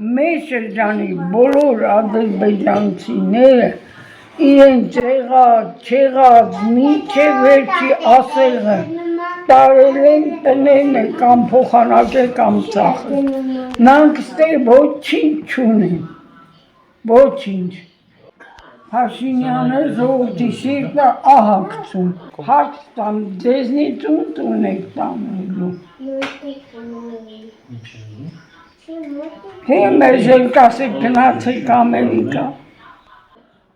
Մեր շրջանի բոլոր ադրբեջանցիները իրենց չեղած մինչև վերջի ասեղը տարել են տները կամ փոխանակել կամ ծախել։ Նրանք ստեղ ոչինչ չունեն, ոչինչ։ Փաշինյանը ժողովրդի սիրտը ահագցում, հարց տամ, ձեզնից տուն եք տանելու։ Թե մեզ էլ կասեք գնացեք Ամերիկա,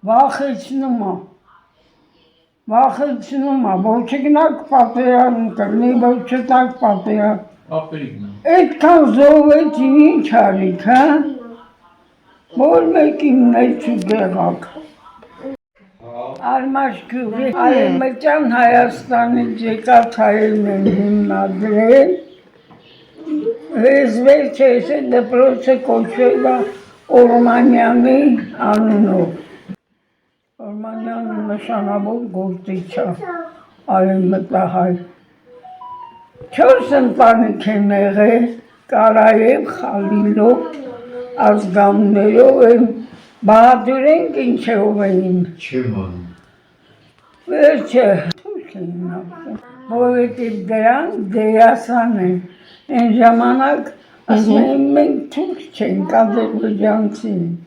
վախեցնում է, որ չգնաք պատերազմ կրնի, որ չտաք պատերազմ։ Այդքան զոհվեցին ինչ արիք, հա, որ մեկին չուգեղակ։ Արմաշկյուղի Արևմտյան Հայաստանից եկած հայերն են հիմնադրել, վերջ դպրոցը կոչվել է Օրմանյանի անունով։ Օրմանյանը նշանավոր գործիչ է, արևմտահայ։ 4 ընտանիք են եղել, Կարաև, Խալիլով, ազգաններով են, բահադուրենք ինչով էին։ Վերջը թուրք էին ապրում, որովհետև դրանք դերասան են։ Այն ժամանակ ասում են մենք թուրք չենք, ադրբեջանցի ենք։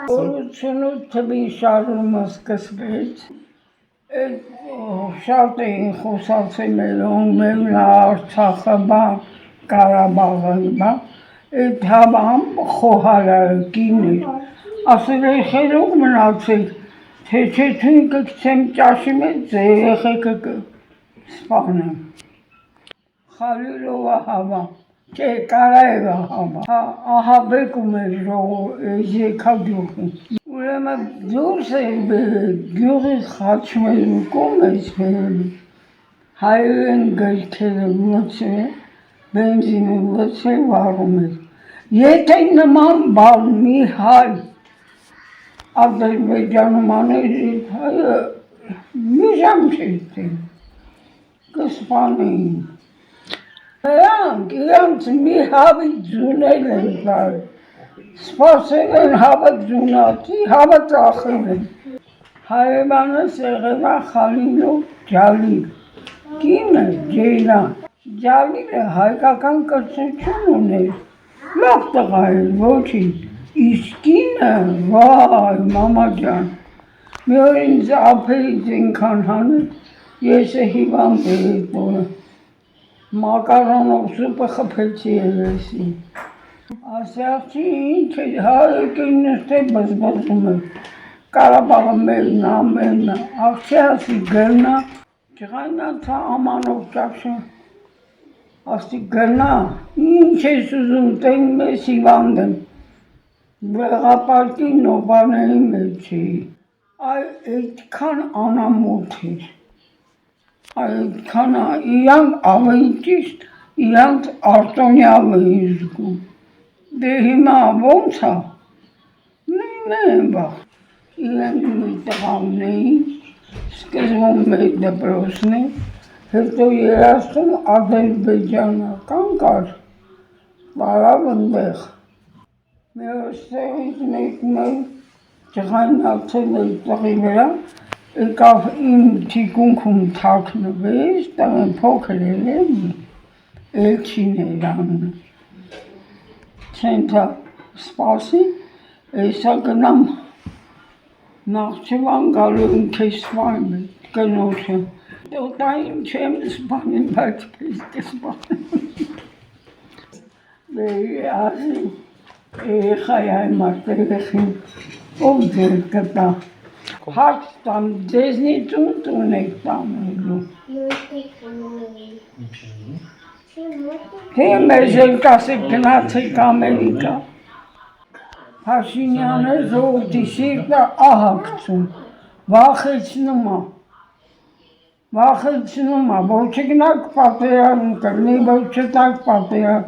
88 թվին շարժումը սկսվեց, շատ էին խոսացել մեր Արցախը, Կարաբաղը, այդ հավամ խոհարարը կին էր, ասել էր խելոք մնացեք, թե չէ թույն կգցեմ ճաշի մեջ, ձեր երեխեքը կսպանեմ։ Խալիլովը հավա, չէ, Կարաևը հավա, ահաբեկում էր եկագյուղին։ Ուրեմն դուրս էր բերել, գյուղի խաչմերու կողմից բերել, հայերեն գրքերը լցրել, բենզինը լցրել վառում էր։ Եթե նման բան մի հայ Ադրբեջանում աներ, հայը մի ժամ չէր տեն, կսպանեին։ Նրանք իրանց մի հավի ձունել են տալ, սպասել են հավը ձունացի, հավը ծախել են։ Հարևանս եղել է Խալիլով Ջալիլ, կինը Ջեյլան։ Ջալիլը հայկական կրթություն ուներ, լավ տղա էր, ոչինչ, իսկ կինը, վայ, մամա ջան, մի օր ինձ ափերից ինքան հանել, ես հիվանդ էր այդ օրը, մակարոնով սուպը խփեցի երեսին։ Ասեղցի ինչ է, հայրիկինս թե բզբզում է, Կարաբաղը մերն է, աղջի ասի գրնա, ջղայնացա ամանով ճաշը, ասի գրնա, ինչ ես ուզում, տեն մեզ հիվանդ եմ, վեղապարկի նոպաների մեջ էի, այդքան անամոթ էր, այդքան իրանք ավելի ճիշտ, իրանք արտոնյալ էին զգում, դե հիմա ոնց է, նույնն են վաղ, իրանք մի տղամն էին, սկզբում մեր դպրոցն է, հետո երաստում ադրբեջանական կար, բարավ ընդեղ, մեր ստեղից մեկն էլ ջղայնացել էր տղի վրա, եկավ իմ թիկունքում թաքնվեց, տղեն փոքր էր էլի, Էլչին էր անունը, ցենթա սպասի, էսա գնամ Նախճեվան գալու եմ քեզ սպանեմ է, կնոջը, տոտային չեմ սպանեմ, բայց քեզ կսպանեմ, ասի, երեխայի համար երեխին, ով ձեր կտա, հարց տամ, ձեզնից տուն եք տանելու։ Թե մեզ էլ կասեք գնացեք Ամերիկա, Փաշինյանը ժողովրդի սիրտը ահագցում, վախեցնում է, որ չգնաք պատերազմ կրնի, որ չտաք պատերազմ։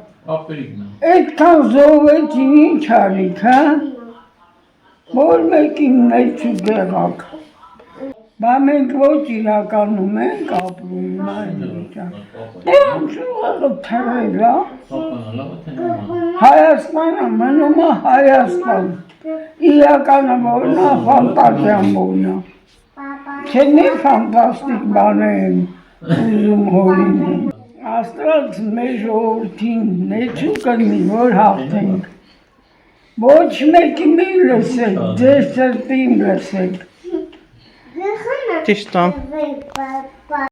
Այդքան զոհվեցին ինչ արիք, հա, որ մեկին չուգեղակ։ Բա մենք ոչ իրականում ենք ապրում այն վիճակ։ Դրանց ուղղը թռել է։ Հայաստանը մնում է Հայաստան։ Իրականը որն է, ֆանտազիան որն է։ Չէ՞ մի ֆանտաստիկ բաներ են ուզում հորինել։ Աստված մեր ժողովրդին ներչու կնի, որ հաղթենք։ Ոչ մեկի մի լսեք, ձեր սրտին լսեք։ Ճիշտ է։